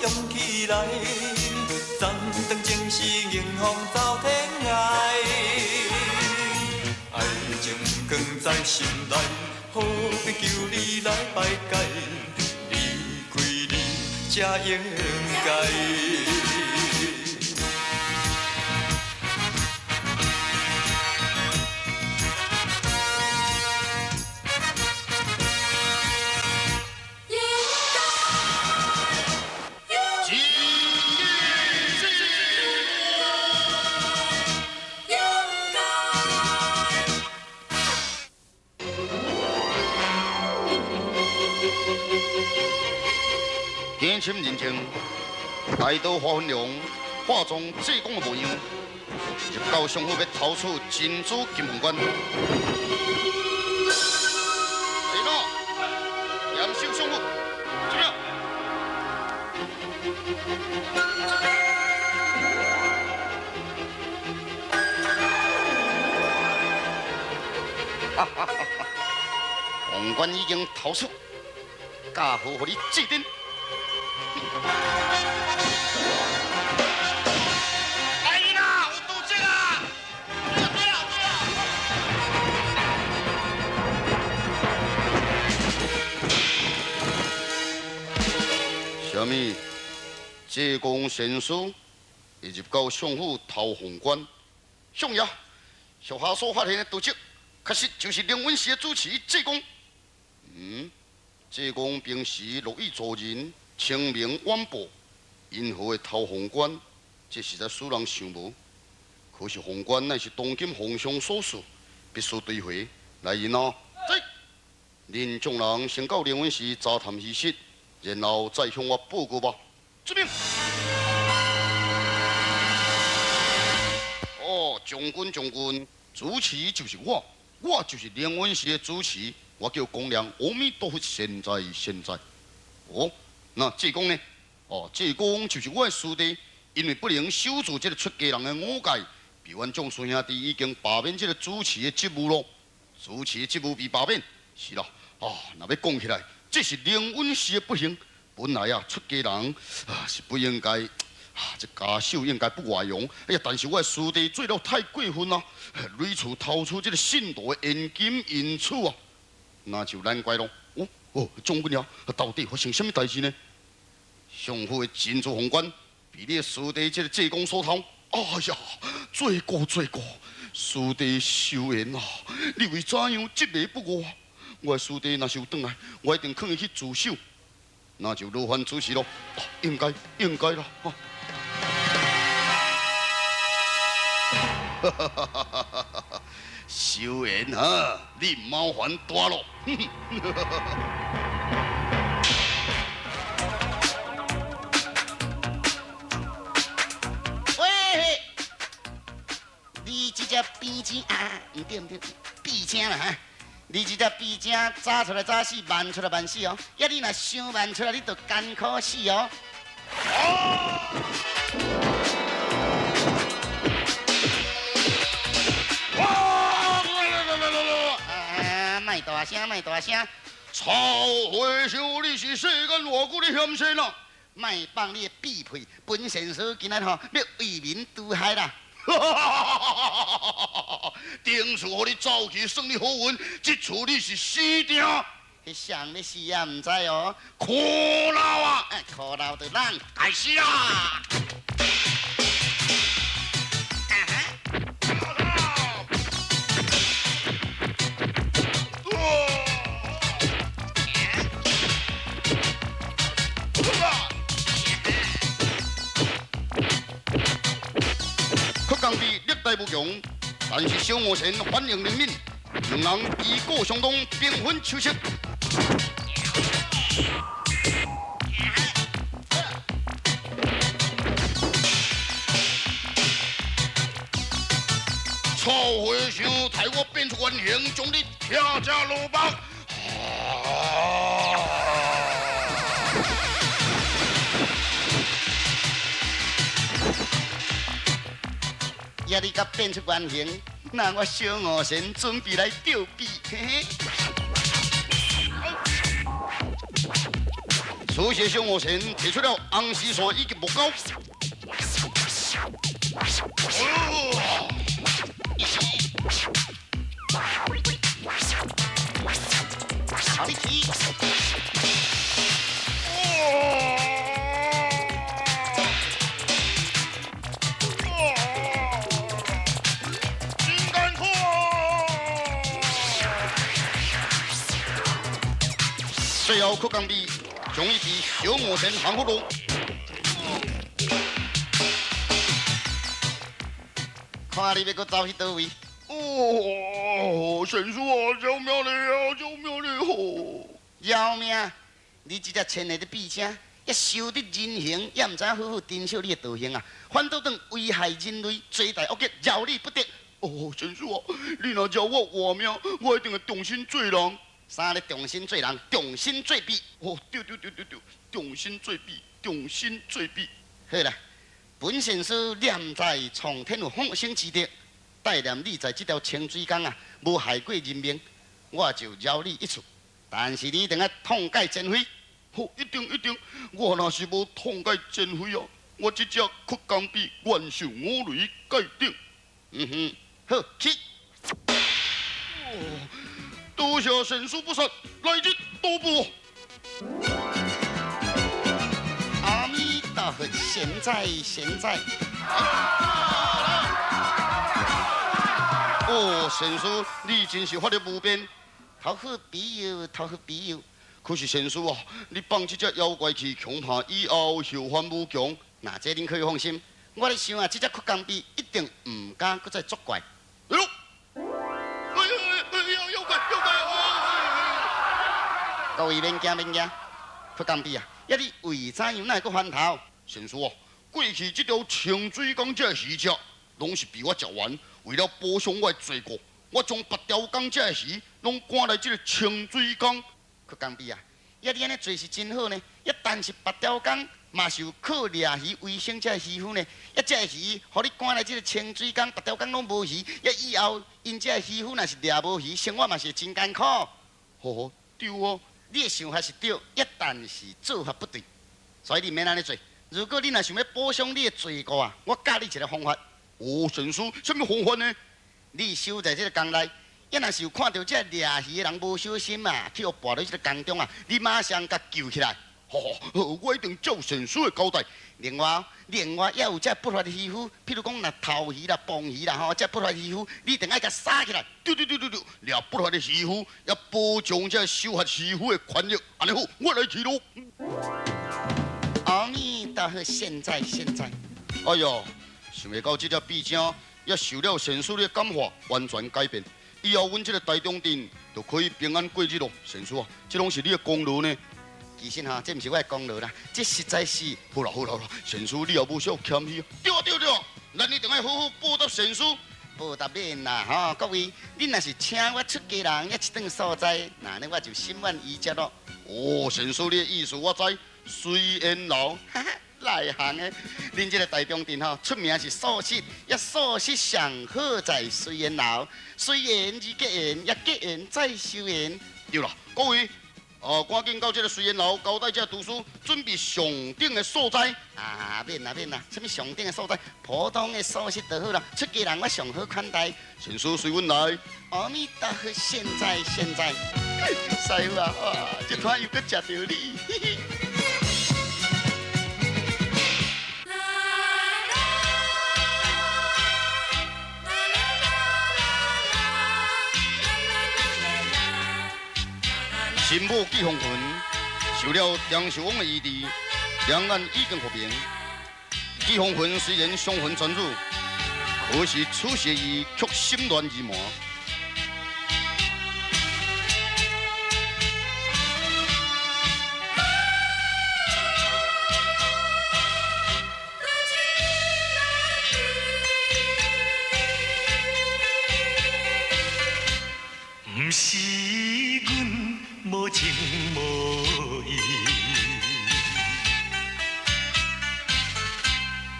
动起来，暂当前是迎风走天涯。爱情藏在心内，何必求你来排解？离开你才应该。天心认证，大刀花分量，化妆济公的模样，入到上府要掏出珍珠金凤冠。来咯，严守上府，怎么样？哈哈哈哈！凤冠已经掏出，嫁祸给你祭奠。来你啦，有赌这啦！对了。什么？济公先师会入到相府偷凤冠？相爷，属下所发现的赌职，确实就是灵文寺的主持济公。济公平时乐意助人。清明晚报，因何会偷凤冠？这实在使人想无。可是凤冠乃是当今皇上所属，必须追回。来人啊！恁众人先到灵文寺查探事实，然后再向我报告吧。遵命。哦，将军，主持就是我，我就是灵文寺的主持，我叫公良，阿弥陀佛，现在。哦。那济公呢？济公就是我的师弟，因为不能守住这个出家人的五戒，被阮众师兄弟已经罢免这个主持的职务咯。主持的职务被罢免，是啦。那要讲起来，这是灵恩寺的不幸。本来出家人是不应该这家秀应该不外扬。但是我的师弟做了太过分啦，累厝掏出这个信徒的现金银储啊，那就难怪咯。将军啊，到底发生什么代志呢？上府的珍珠凤冠被你的师弟这个济公所偷。哎呀，罪过！师弟休言啊！你为怎样执迷不悟？我的师弟若是有转来，我一定劝伊去自首。那就劳烦主持咯。应该啦。休言啊！你麻烦大咯。你这只鼻尖唔对，鼻尖啦哈！你这只鼻尖扎出来扎死，慢出来慢死哦！要你若伤慢出来，你就艰苦死哦！卖大声！曹回修，你是世间偌久的嫌身啊！卖放你的屁屁，本先生今日要为民除害啦！顶次互你走去算你好运，这次你是死定！迄上你死啊，唔知哦？苦劳啊！苦劳就咱该死啊！当地历代不强，但是小魔神反应灵敏，两人以果相当，兵分秋色。曹回想待我变出原形，将你撇下路棒。也你甲变出原形，那我小五神准备来吊臂。嘿嘿。初雪小魔神提出了红丝线以及木钩。好力气！金刚拖！最后曲钢笔将一支小魔神放好路。看你要搁走去倒位？哦，神叔啊，救命你啊，救命你吼！要命！你这只牵来的笔声，也受得人形，也唔知好好珍惜你的道行啊，反倒当危害人类，罪大恶极，饶你不得。哦，神叔啊，你若叫我活命，我一定会重新做人。啥咧？重新做人，重新做笔。哦，对，重新做笔，重新做笔。好啦，本神师念在苍天有放生之德，带念你在这条清水江啊，无害过人命，我就饶你一次。但是你一定要痛改前非。好，一定，我若是无痛改前非啊，我这只曲钢笔愿受五雷盖顶。好，起。多谢神叔不杀，来日多补。阿弥陀佛，现在。哦，神叔，你真是发了无边，头好比友。可是神叔啊，你放这只妖怪去恐怕以后后患无穷。那这您可以放心，我咧想啊，这只曲钢笔一定唔敢搁再作怪。哎呦！妖怪！各位免惊，曲钢笔啊，呀你为怎样哪个翻头？神叔啊，过去这条清水江这鱼只，拢是被我食完，为了补偿我的罪过，我将8条江这鱼拢赶来这个清水江。曲钢笔啊，呀你安尼做是真好呢，呀但是8条江嘛是有靠掠鱼为生这渔夫呢，呀这鱼，互你赶来这个清水江，8条江拢无鱼，呀以后因这渔夫若是掠无鱼，生活嘛是真艰苦。哦，对哦。你的想法是对，一但是做法不对，所以你免安尼做。如果你若想要补偿你的罪过啊，我教你一个方法。哦，神叔，什么方法呢？你守在这个江内，一若是有看到这掠鱼的人无小心啊，去互跋到这个江中啊，你马上甲救起来。我一定照神叔的交代。另外也有这不法的渔夫，譬如讲那头鱼啦、棒鱼啦吼，这不法的渔夫，你一定爱甲杀起来。对，掠不法的渔夫要保障这守法渔夫的权益。安尼好，我来记录。阿弥陀佛，现在。哎呀，想袂到这只笔声也受了神叔的感化，完全改变。以后阮这个台中镇就可以平安过日咯。神叔啊，这拢是你的功劳呢。其实哈，这不是我的功劳啦，这实在是好啦，神叔你也无少谦虚。对，咱一定要好好报答神叔。报答免啦，吼，各位，恁若是请我出家人，一顿所在，那呢我就心满意足咯。哦，神叔你的意思我知，随缘老，内行的。恁这个台中镇吼，出名是素食，也素食上好在随缘老，随缘而结缘，也结缘再修缘。对啦，各位。赶紧到这个水源楼交代这读书，准备上顶的所在。免啦，什么上顶的所在？普通的素食就好啦。出家人我上好款待。神叔随阮来。阿弥陀佛，现在。师傅啊，哇，这摊又搁食到你。新母季风云受了张寿王的医治，两岸已经和平。季风云虽然伤魂全入，可是此时伊却心乱如麻。不是阮无情无义，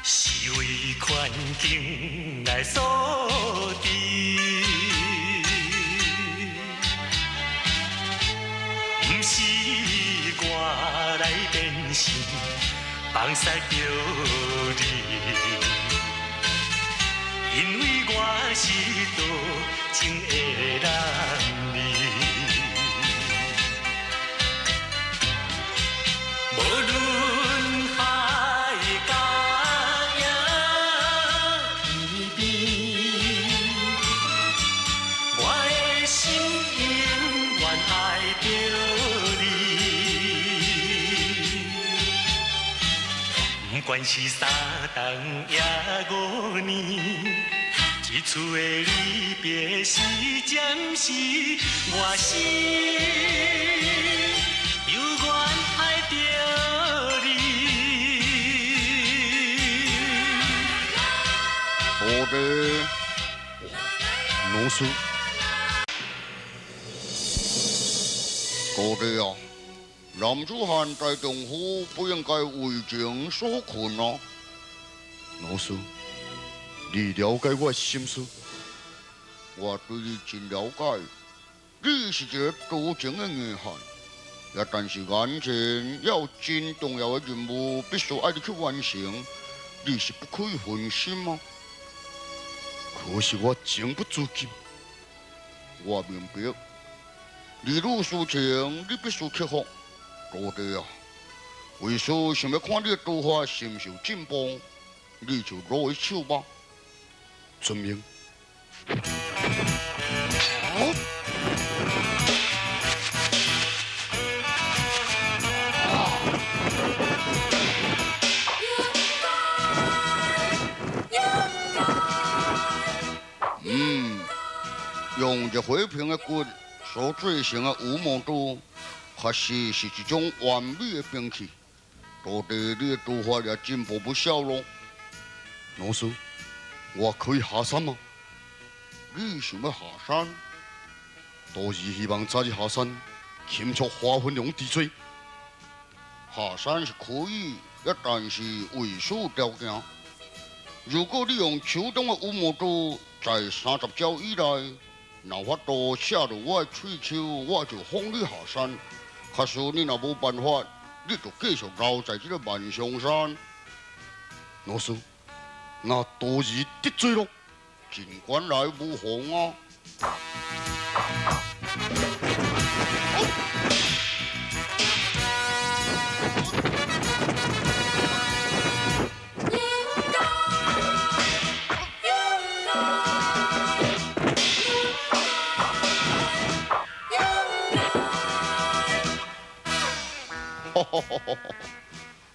是为环境来所致。不是我来变放肆着你，因为我是多情的男儿。无论海角野边，我的心永远爱着你。不管是三冬也5年，一次的离别是暂时，我心犹原爱着你。我的老师，各位啊，男子汉在丈夫不应该为情所困啊。老师，你了解我的心思，我对你真了解。你是一个多情的女汉，也但是眼前要真重要的任务，必须爱你去完成，你是不可以分心吗？可是我情不自禁，我明白，你如事情，你必须克服。高弟啊，为师想要看你的刀法是不是有进步，你就落去手吧。遵命。好。用一回平的骨所做成的羽毛刀，确实是一种完美的兵器。高弟，你的刀法也进步不少咯。老师，我可以下山吗？你想要下山，都是希望早日下山，庆祝花粉龙之罪。下山是可以，一但是为数条件。如果你用手动的羽毛刀，在30招以内，若法度射入我的喙手，我就放你下山。可是你若无办法，你就继续留在这个万象山。老师，那多疑得罪咯，尽管来无妨啊。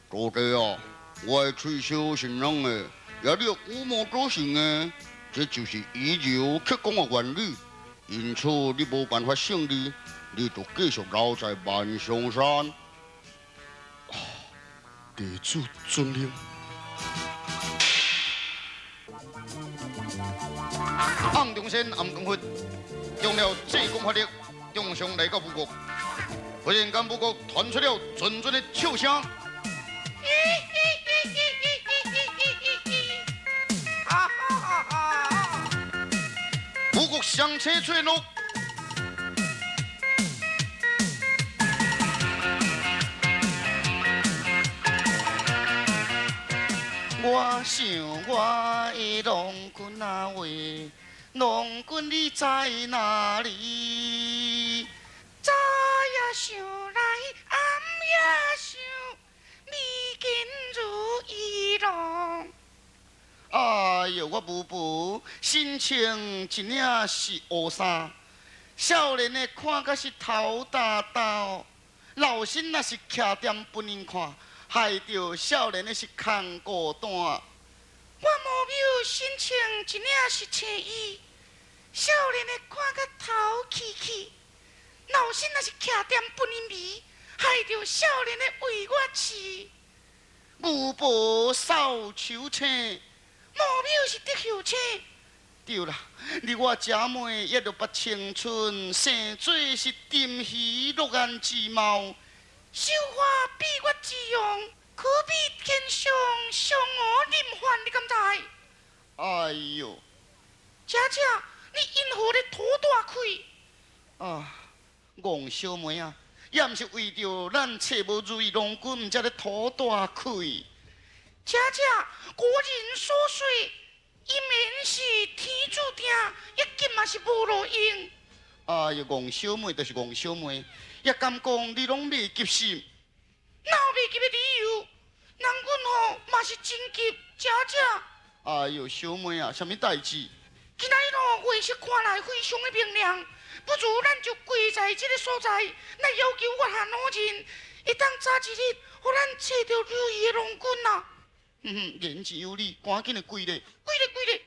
高弟啊，我的喙手是软的，也你的羽毛刀是硬的，这就是以柔克刚的原理。因此，你无办法胜利，你就继续留在万象山。地主遵命。暗中仙暗中佛，用了济公法力，用上来到武国。忽然间，武国传出了阵阵的笑声。武国上车吹怒。我想我的郎君啊喂，郎君你在哪里？早也想来，暗也想，你今如意郎。哎呦，我母母心情真正是乌衫，少年的看甲是头大大，老身若是徛踮不能看，害着少年的是空孤单。我母母心情真正是惬意，少年的看甲头气气。老身若是徛踮不能眠，害着少年的为我痴。母婆少求请，母母是得休请。对啦，你我姐妹也着把青春生做是沉鱼落雁之貌，绣花比我之用，可比天上嫦娥临凡，你敢知？哎呦，姐姐，你因何咧土大气？啊！戆小妹啊，也毋是为着咱找无如意郎君，毋才咧土大气。姐姐，古人所说，一面是天注定，一紧嘛是无路用。哎呀，戆小妹就是戆小妹，也敢讲你拢未急心。哪有未急的理由？人阮嘛是真急，姐姐。哎呦，小妹啊，什么代志？今仔日月色看来非常的明亮，不如咱就跪在这个所在，来要求月下老人，会当早一日，互咱找到如意的龙君啊！言之有理，赶紧的跪咧！跪咧！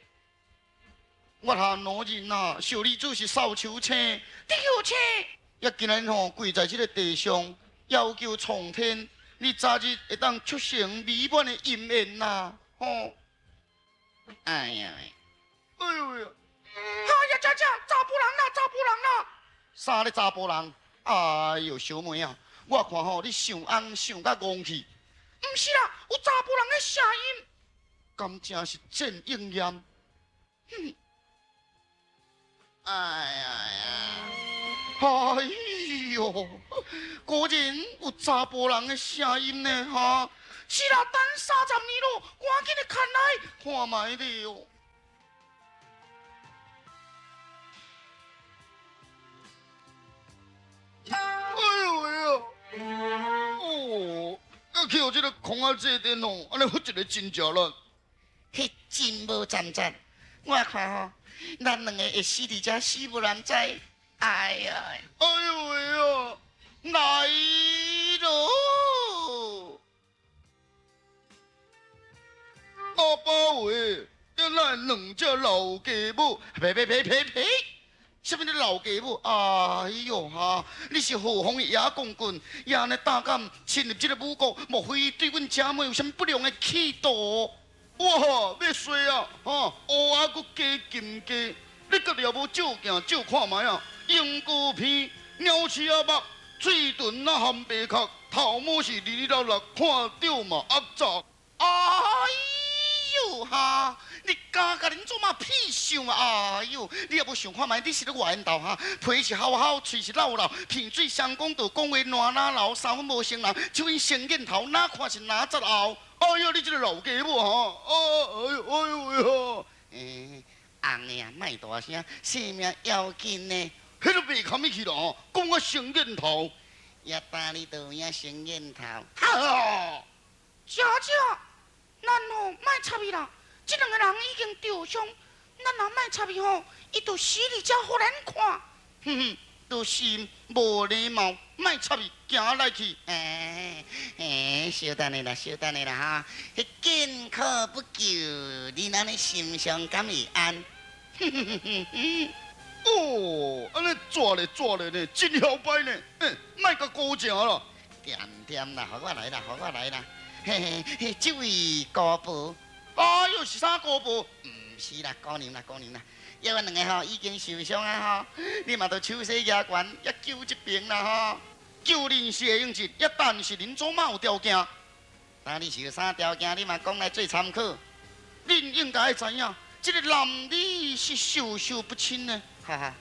月下老人啊，小女子是扫帚车，的确车，也今日跪在这个地上，要求苍天，你早日会当促成美满的姻缘呐！吼！哎呀！哎呦呀！姐姐，查甫人啦！啥咧查甫人？哎呦，小妹啊，我看你上翁上甲戆去。毋是啦，有查甫人的声音。敢真是真应验。哎呦，果然有查甫人的声音呢，哈！是啦，等30年咯，赶紧的看来，看卖了。哎呦喂呀！哦，去互这个空啊坐垫哦，安尼好一个真正啦。迄真无站站，我看咱两个会死伫遮死无人知。哎呀！哎呦喂呀！来咯！阿爸喂，原来两只老家母，呸！什么的老家母？哎呦哈！你是何方的野公棍，也安尼胆敢侵入这个母国，莫非对阮姐妹有什么不良的企图？哇！要衰啊！哈！乌鸦搁加金鸡，你家己也无照镜照看卖啊！鹰骨片、鸟翅啊目、嘴唇啊含白壳，头毛是哩哩啦啦，看到嘛压杂。哎呦哈！你家甲恁做嘛屁想啊！哎呦，你也无想看卖，你是咧外缘斗哈，皮是厚厚，嘴是老老，片嘴相公道，讲话烂哪老，三分无成人，就因生眼头，哪看是哪只后？哎呦，你这个老家母哈！哎呦呀！红的啊，卖大声，性命要紧呢。迄都袂堪去啦吼，讲我生眼头，也打你倒影生眼头。哈！姐姐，咱莫插伊啦。这两个人已经受伤，咱若莫插伊吼，伊就死伫遮互咱看。都是无礼貌，莫插伊，行来去。稍等下啦哈，迄见可不救，你安尼心上敢会安？哦，安尼抓咧呢，真嚣摆呢，莫甲高正啦。点啦，互我来啦。嘿，这位姑婆。哎呦，是啥姑婆？毋是啦，姑娘啦。要阮两个已经受伤啊你嘛都手洗牙关，也救一病啦救人是会用一，也但是恁祖妈有条件。那你是有啥条件？你嘛讲来做参考。恁应该知影，这个男女是授不亲呢。哈。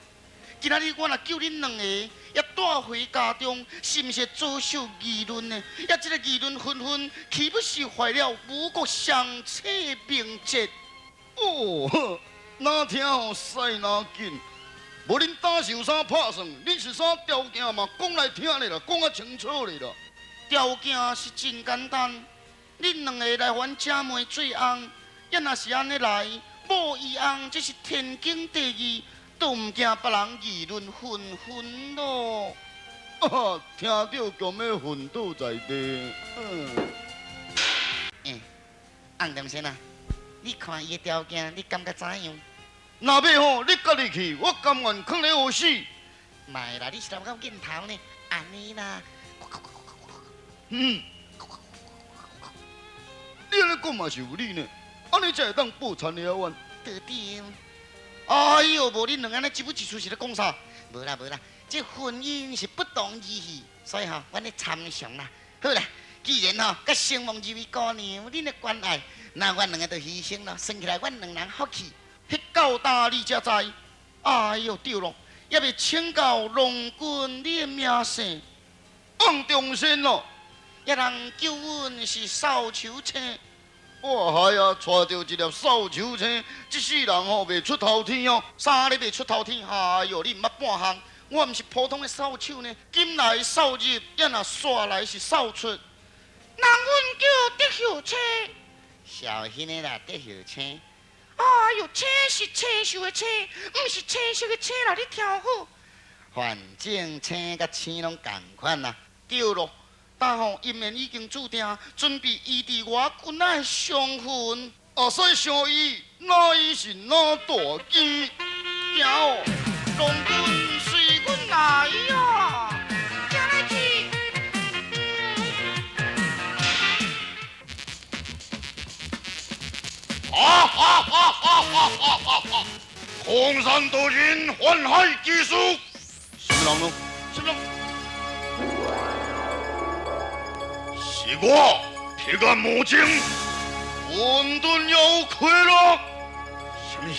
今仔日我若救恁两个，也带回家中，是毋是遭受议论呢？也这个议论纷纷，岂不是坏了母国相册名节？哦，哪听使哪紧，无恁打是有啥拍算？恁是啥条件嘛？讲来听咧啦，讲啊清楚咧啦。条件是真简单，恁两个来阮姐妹做翁，也若是安尼来，某伊翁这是天经地义。都唔惊别人议论纷纷咯。听到强要昏倒在地。洪点先啊，你看伊的条件，你感觉怎样？若要吼，你家己去，我甘愿囥咧学死。卖啦，你是头到镜头呢？安尼啦。你安尼讲嘛是有理呢，安尼才会当保残了阮。对对。哎呦，无恁两个安尼一夫一妻是咧讲啥？无啦，这婚姻是不同意义，所以阮咧参详啦。好啦，既然甲成王这位姑娘恁的关爱，那阮两个就牺牲咯，算起来阮两人福气。迄够大你才知。哎呦，对咯，也未请教龙君你的名姓，王中仙咯，也人叫阮是扫帚车。我嗨呀，带着一粒扫帚青，这世人吼袂出头天哦。啥咧袂出头天？哎哟，你毋捌半项，我毋是普通的扫帚呢，金来扫入，也若刷来是扫出。人阮叫德hiệu车，小心的啦，得hiệu车。哎哟，车是车手的车，毋是车手的车啦，你听好。反正车甲青拢共款啦。对咯，但吼因面已经注定，准备移伫我军仔的上魂。啊，所以想伊哪伊是哪大机？行哦，龙军随阮来呀，行来去。哈哈哈哈哈哈哈！空山多人，环海技术。什么人咯？什么？是我铁杆魔精，混沌妖魁了。什么？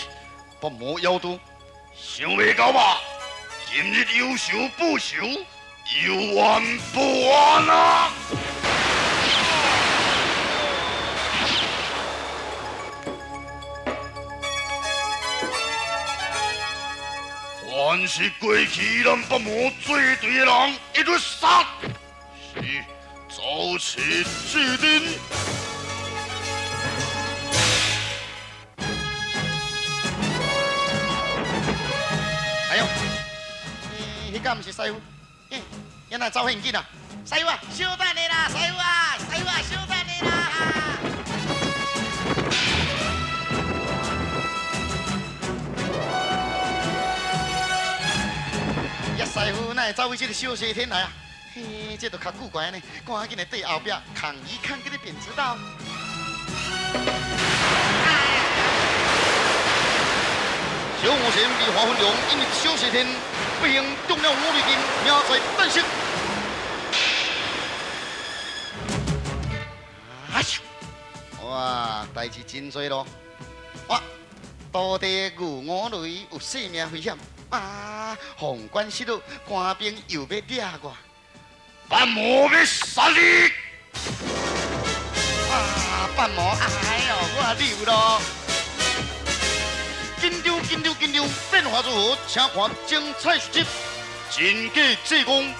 把魔妖都想未到吧？今日有仇不仇，有完不完啊！凡是过去咱北魔做对的人，一律杀。是。早起制定。哎呦，迄个毋是师傅，原来走很紧啊！师傅啊，小等你啦！师傅啊，师傅啊，小等你啦！呀，师傅，哪会走去这个小西天来啊？嘿，这都较古怪呢，赶紧来对后壁扛一扛，给你便知道。小魔神被划分中，因为小西天不幸中了五厘金，命在旦夕。啊咻！哇，代志真多咯！哇，土地牛五雷有性命危险啊！宏观失落，官兵又要掠我。半魔要杀你！啊，半魔！哎呦，我溜咯！紧张，变化如何？请看精彩续集，真假济公。